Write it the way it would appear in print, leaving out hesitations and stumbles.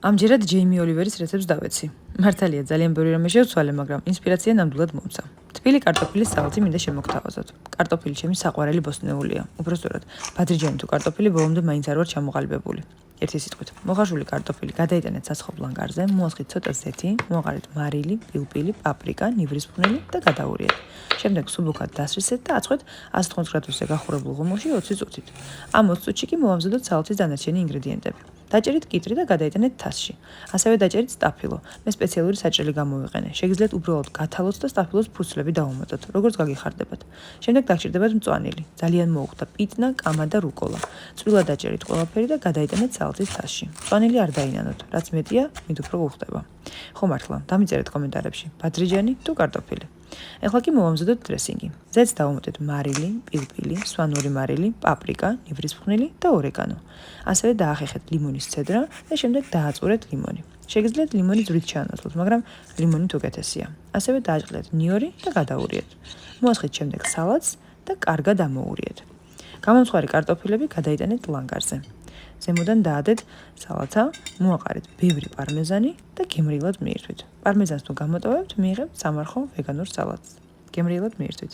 ამჯერად ჯეიმი ოლივერის რეცეპტს დავეცი. მართალია ძალიან ბევრი რამე შევცვალე, მაგრამ ინსპირაცია ნამდვილად მომცა. თბილი კარტოფილის სალათი მინდა შემოგთავაზოთ. კარტოფილი ჩემი საყვარელი ბოსტნეულია. უბრალოდ, ბადრიჯანი თუ კარტოფილი ბოლომდე მაინც არ ვარ ჩამოყალიბებული. ერთი სიტყვით, მოხარშული კარტოფილი გადაიტანეთ საცხობ ლანგარზე, მოასხით ცოტა ზეთი, მოაყარეთ მარილი, პილპილი, პაპრიკა, ნივრისფრინველი და გადაურიეთ. შემდეგ სუბუქად დასრისეთ და აწყვეთ 180 გრადუსზე გახურებულ ღუმელში 20 წუთით. ამ 20 წუთში კი მოამზადოთ სალათის დანარჩენი ინგრედიენტები. დაჭერით კიტრი და გადაიტანეთ თასში. ასევე დაჭერით სტაფილო. მე სპეციალური საჭრელი გამოვიყენე. შეგიძლიათ უბრალოდ გათალოთ და სტაფილოს ფურცლები დაუმატოთ, როგორც გაგიხარდებათ. შემდეგ დაგჭირდებათ მწვანილი. ძალიან მოუხდა პიტნა, კამა და რუკოლა. წვრილად დაჭერით ყველაფერი და გადაიტანეთ სალათის თასში. მწვანილი არ დაინანოთ, რაც მეტია, მით უფრო უხდება. ხო მართლა, დამიწერეთ კომენტარებში, ბადრიჯანი თუ კარტოფილი. ეხლა კი მოვამზადოთ დრესინგი. ზეთს დავუმატეთ მარილი, პილპილი, სვანური მარილი, პაპრიკა, ნივრისფრინველი და ორეგანო. ასევე დაახეხეთ ლიმონის ცედრა და შემდეგ დააწურეთ ლიმონი. შეგიძლიათ ლიმონი ძვრით ჩაანაცვლოთ, მაგრამ ლიმონი უკეთესია. ასევე დააჭყლეთ ნიორი და გადაურიეთ. მოასხეთ შემდეგ სალათს და კარგად ამოურიეთ. გამომცხვარი კარტოფილები გადაიტანეთ ლანგარზე. ზემოდან დაადეთ სალათა, მოაყარეთ ბევრი პარმეზანი და გემრიელად მიირთვით. პარმეზანს თუ გამოტოვებთ, მიიღებთ სამარხო ვეგანურ სალატს. გემრიელად მიირთვით.